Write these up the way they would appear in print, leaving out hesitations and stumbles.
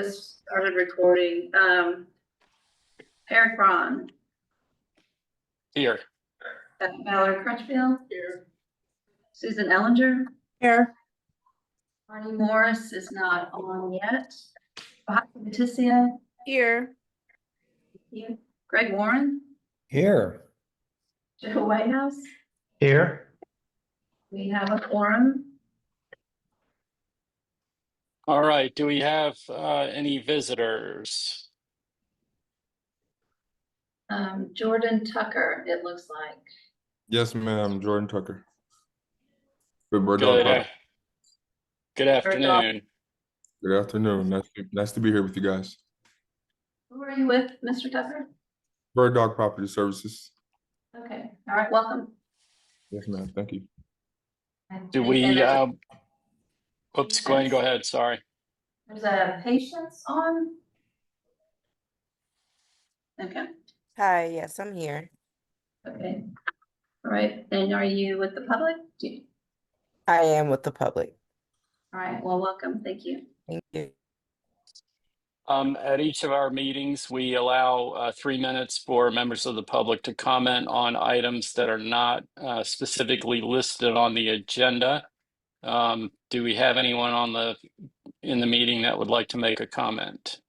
Started recording. Eric Braun, Here. Valerie Crutchfield. Here. Susan Ellinger. Here. Marnie Morris is not on yet. Leticia. Here. Greg Warren. Here. Joe Whitehouse. Here. We have a quorum. All right. Do we have any visitors? Jordan Tucker, it looks like. Yes, ma'am. Jordan Tucker. Good bird Good, dog. good afternoon. Good afternoon. Nice to be here with you guys. Who are you with, Mr. Tucker? Bird Dog Property Services. Okay, all right, welcome. Yes, ma'am. Thank you. Do we, oops, go ahead. Sorry. There's a patience on. Okay. Hi, yes, I'm here. Okay. All right, and are you with the public? I am with the public. All right, well, welcome. Thank you. Thank you. At each of our meetings, we allow 3 minutes for members of the public to comment on items that are not specifically listed on the agenda. Do we have anyone in the meeting that would like to make a comment?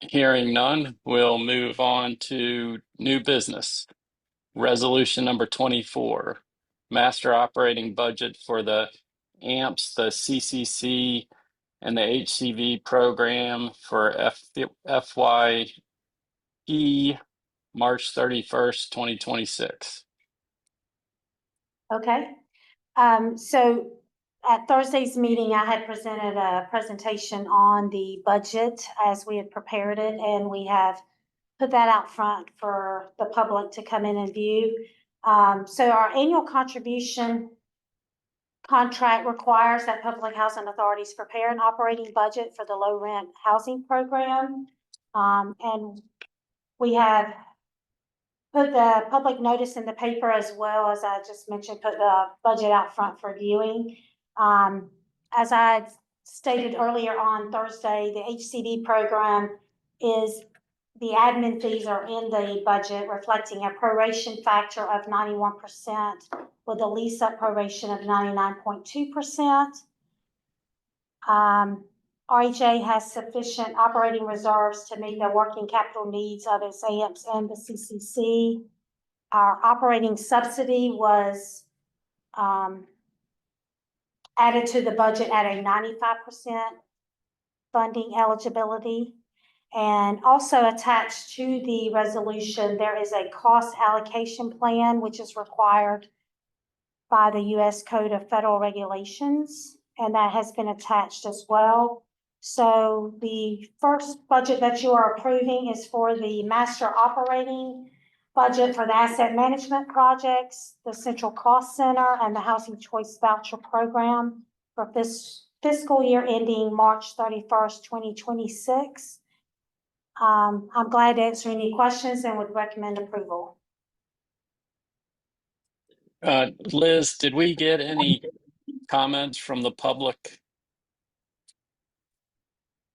Hearing none, we'll move on to new business. Resolution number 24, master operating budget for the AMPS, the CCC, and the HCV program for FYE March 31st, 2026. Okay. So at Thursday's meeting, I had presented a presentation on the budget as we had prepared it, and we have put that out front for the public to come in and view. So our annual contribution contract requires that public housing authorities prepare an operating budget for the low rent housing program. And we have put the public notice in the paper, as well as I just mentioned, put the budget out front for viewing. As I stated earlier on Thursday, the HCD program is, the admin fees are in the budget, reflecting a proration factor of 91% with a lease up proration of 99.2%. RHA has sufficient operating reserves to meet the working capital needs of its AMPS and the CCC. Our operating subsidy was added to the budget at a 95% funding eligibility. And also attached to the resolution, there is a cost allocation plan, which is required by the U.S. Code of Federal Regulations, and that has been attached as well. So the first budget that you are approving is for the master operating budget for the asset management projects, the central cost center, and the housing choice voucher program for this fiscal year ending March 31st, 2026. I'm glad to answer any questions and would recommend approval. Liz, did we get any comments from the public?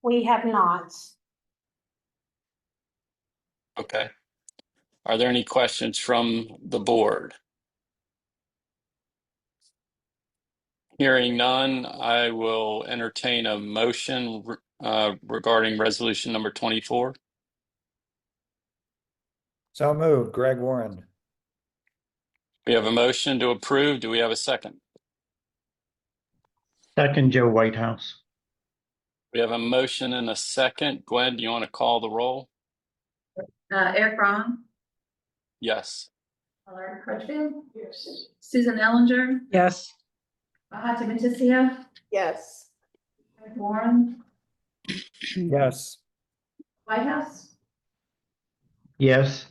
We have not. Okay. Are there any questions from the board? Hearing none, I will entertain a motion regarding resolution number 24. So moved. Greg Warren. We have a motion to approve. Do we have a second? Second, Joe Whitehouse. We have a motion and a second. Gwen, do you want to call the roll? Eric Braun, Yes. Valerie Crutchfield, Susan Ellinger, Yes. Leticia, Yes. Greg Warren, Yes. Whitehouse. Yes.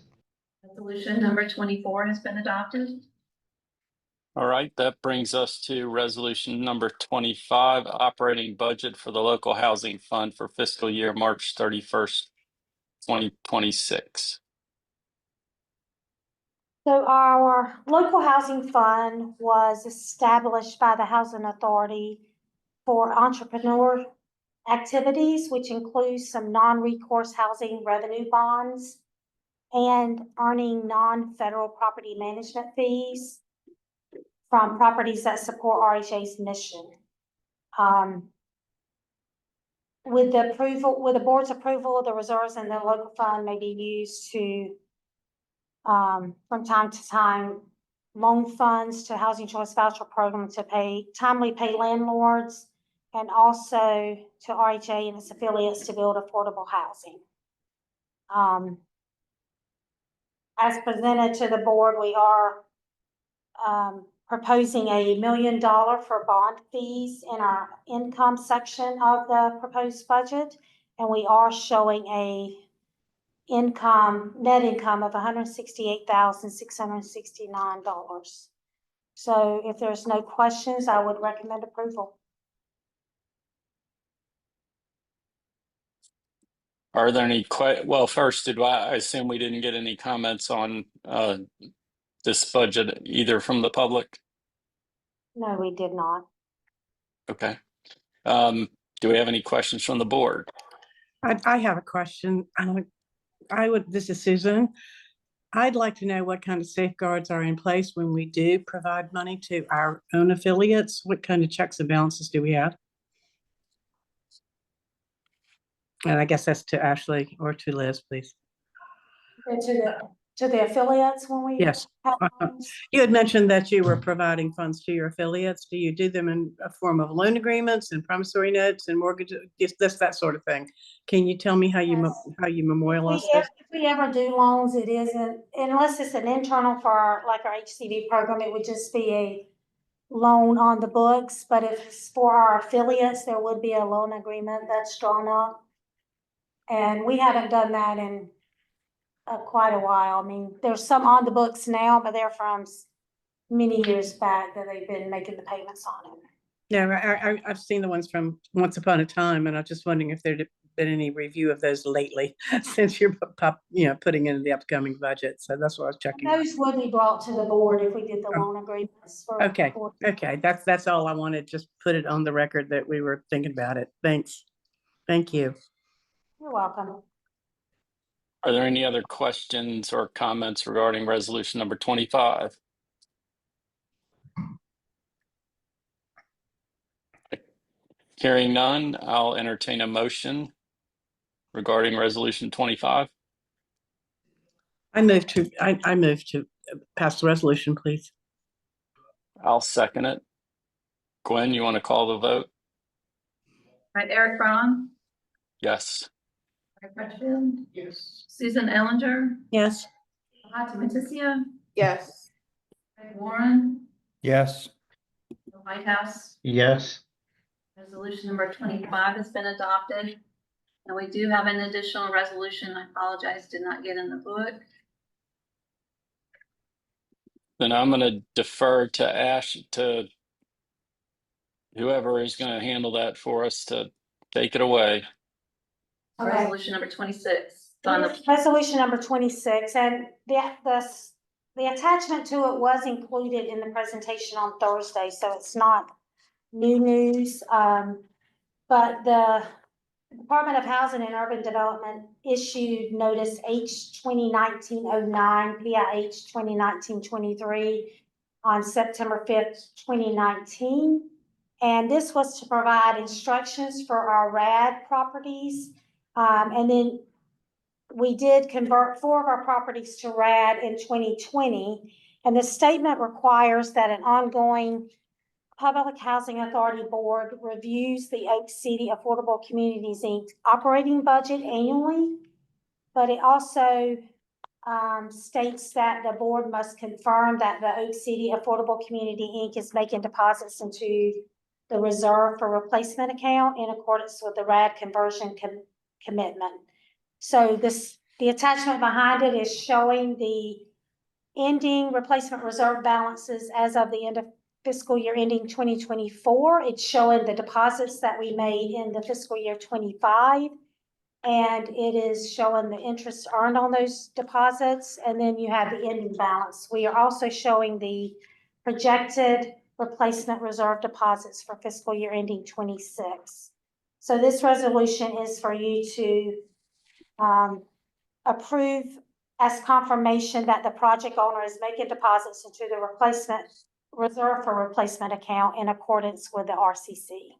Resolution number 24 has been adopted. All right, that brings us to resolution number 25, operating budget for the local housing fund for fiscal year March 31st, 2026. So our local housing fund was established by the Housing Authority for entrepreneur activities, which includes some non-recourse housing revenue bonds and earning non-federal property management fees from properties that support RHA's mission. With the board's approval, the reserves in the local fund may be used to, from time to time, loan funds to Housing Choice Voucher Program to timely pay landlords, and also to RHA and its affiliates to build affordable housing. As presented to the board, we are proposing $1 million for bond fees in our income section of the proposed budget, and we are showing a net income of $168,669. So if there's no questions, I would recommend approval. Are there any well, first, I assume we didn't get any comments on this budget either from the public? No, we did not. Okay. Do we have any questions from the board? I have a question. This is Susan. I'd like to know what kind of safeguards are in place when we do provide money to our own affiliates. What kind of checks and balances do we have? And I guess that's to Ashley or to Liz, please. To the affiliates when we Yes. have loans? You had mentioned that you were providing funds to your affiliates. Do you do them in a form of loan agreements and promissory notes and mortgages, that sort of thing? Can you tell me how you memorialize this? If we ever do loans, it isn't, unless it's an internal for our HCV program, it would just be a loan on the books. But if it's for our affiliates, there would be a loan agreement that's drawn up. And we haven't done that in quite a while. I mean, there's some on the books now, but they're from many years back that they've been making the payments on it. Yeah, I've seen the ones from once upon a time, and I'm just wondering if there'd been any review of those lately since you're putting in the upcoming budget. So that's what I was checking. Those would be brought to the board if we did the loan agreements. Okay, that's all I wanted. Just put it on the record that we were thinking about it. Thanks. Thank you. You're welcome. Are there any other questions or comments regarding resolution number 25? Hearing none, I'll entertain a motion regarding resolution 25. I move to pass the resolution, please. I'll second it. Gwen, you want to call the vote? Right, Eric Braun, Yes. Greg Redfield, yes. Susan Ellinger, Yes. Hati Matisia, Yes. Greg Warren, Yes. the White House. Yes. Resolution number 25 has been adopted. And we do have an additional resolution. I apologize, did not get in the book. Then I'm going to defer to whoever is going to handle that for us to take it away. Okay. Resolution number 26. Resolution number 26, and the attachment to it was included in the presentation on Thursday, so it's not new news. But the Department of Housing and Urban Development issued notice H 2019-09, PIH 2019-23 on September 5th, 2019. And this was to provide instructions for our RAD properties. And then we did convert 4 of our properties to RAD in 2020. And the statement requires that an ongoing Public Housing Authority Board reviews the Oak City Affordable Communities Inc. operating budget annually, but it also states that the board must confirm that the Oak City Affordable Community Inc. is making deposits into the reserve for replacement account in accordance with the RAD conversion commitment. So the attachment behind it is showing the ending replacement reserve balances as of the end of fiscal year ending 2024. It's showing the deposits that we made in the fiscal year 25. And it is showing the interest earned on those deposits, and then you have the ending balance. We are also showing the projected replacement reserve deposits for fiscal year ending 26. So this resolution is for you to approve as confirmation that the project owner is making deposits into the replacement reserve for replacement account in accordance with the RCC.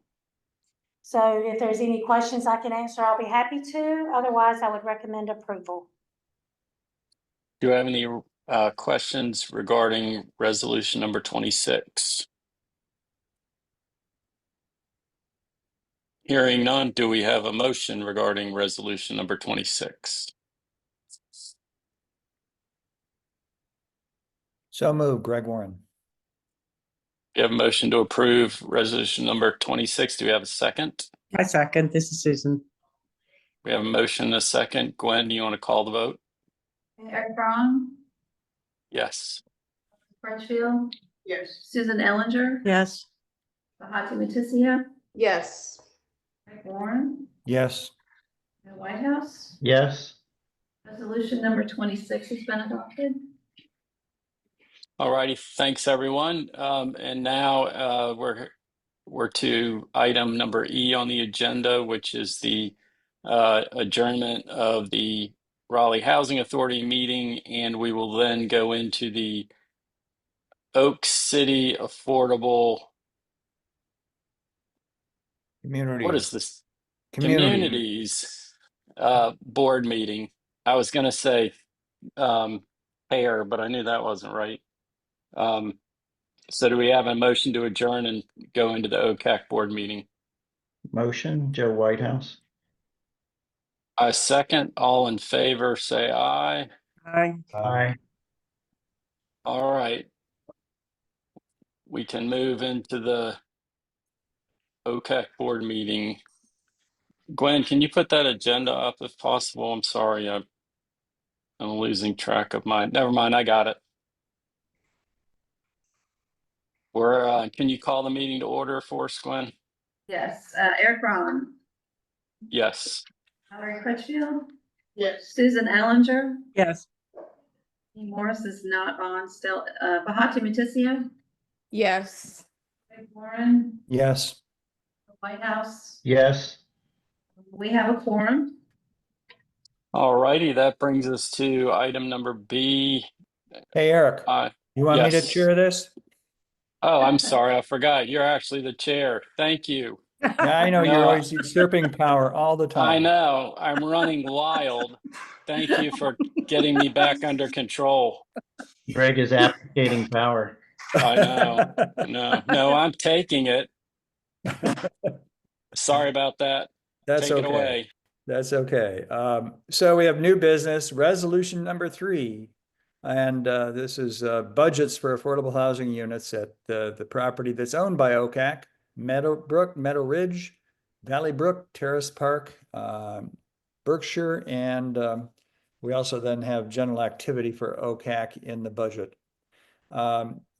So if there's any questions I can answer, I'll be happy to. Otherwise, I would recommend approval. Do you have any questions regarding resolution number 26? Hearing none, do we have a motion regarding resolution number 26? So moved, Greg Warren. You have a motion to approve resolution number 26. Do we have a second? I second. This is Susan. We have a motion and a second. Gwen, do you want to call the vote? Eric Braun, Yes. Crutchfield, Yes. Susan Ellinger, Yes. Bahati Matisia, Yes. Greg Warren, Yes. the White House. Yes. Resolution number 26 has been adopted. All righty. Thanks, everyone. And now we're to item number E on the agenda, which is the adjournment of the Raleigh Housing Authority meeting, and we will then go into the Oak City Affordable. Community. What is this? Community. Communities board meeting. I was going to say pair, but I knew that wasn't right. So do we have a motion to adjourn and go into the OCAC board meeting? Motion, Joe Whitehouse. I second. All in favor, say aye. Aye. Aye. All right. We can move into the OCAC board meeting. Gwen, can you put that agenda up if possible? I'm sorry, I'm losing track of mine. Never mind, I got it. Can you call the meeting to order for us, Gwen? Yes, Eric Braun, Yes. Valerie Crutchfield, Yes. Susan Ellinger, Yes. Dean Morris is not on still, Bahati Matisia, Yes. Greg Warren, Yes. the White House. Yes. We have a quorum. All righty, that brings us to item number B. Hey, Eric, you want me to Yes. chair this? Oh, I'm sorry, I forgot. You're actually the chair. Thank you. Yeah, I know you're No, always usurping power all the time. I know, I'm running wild. Thank you for getting me back under control. Greg is abdicating power. I know. No, I'm taking it. Sorry about that. That's Take it okay. away. That's okay. So we have new business, resolution number 3. And this is budgets for affordable housing units at the property that's owned by OCAC, Meadowbrook, Meadow Ridge, Valley Brook, Terrace Park, Berkshire, and we also then have general activity for OCAC in the budget.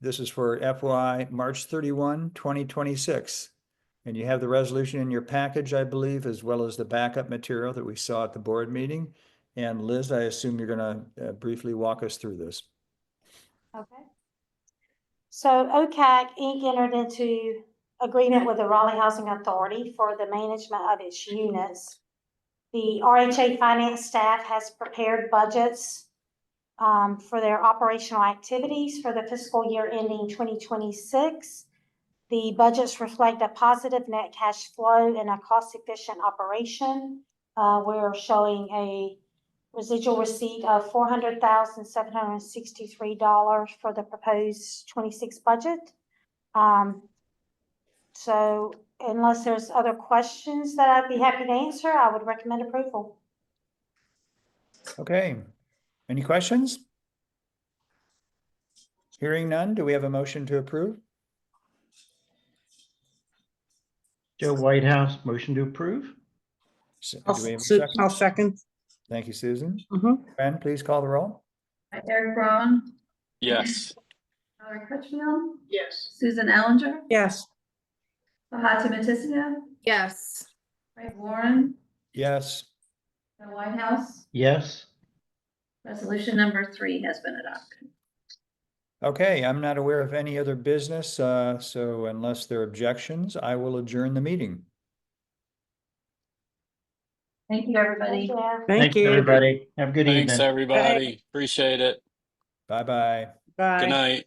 This is for FY March 31, 2026. And you have the resolution in your package, I believe, as well as the backup material that we saw at the board meeting. And Liz, I assume you're going to briefly walk us through this. Okay. So OCAC Inc. entered into agreement with the Raleigh Housing Authority for the management of its units. The RHA finance staff has prepared budgets for their operational activities for the fiscal year ending 2026. The budgets reflect a positive net cash flow and a cost-efficient operation. We're showing a residual receipt of $400,763 for the proposed 26 budget. So unless there's other questions that I'd be happy to answer, I would recommend approval. Okay. Any questions? Hearing none, do we have a motion to approve? Joe Whitehouse, motion to approve. Do I'll, we have a second? I'll second. Thank you, Susan. Mhm. Ben, please call the roll. Eric Braun, Yes. Valerie Crutchfield, Yes. Susan Ellinger, Yes. Bahati Matisia, Yes. Greg Warren, Yes. The White House, Yes. resolution number 3 has been adopted. Okay, I'm not aware of any other business, so unless there are objections, I will adjourn the meeting. Thank you, everybody. Yeah. Thank Thanks, you. everybody. Have a good Thanks, evening. everybody. Appreciate it. Bye-bye. Bye. Good night.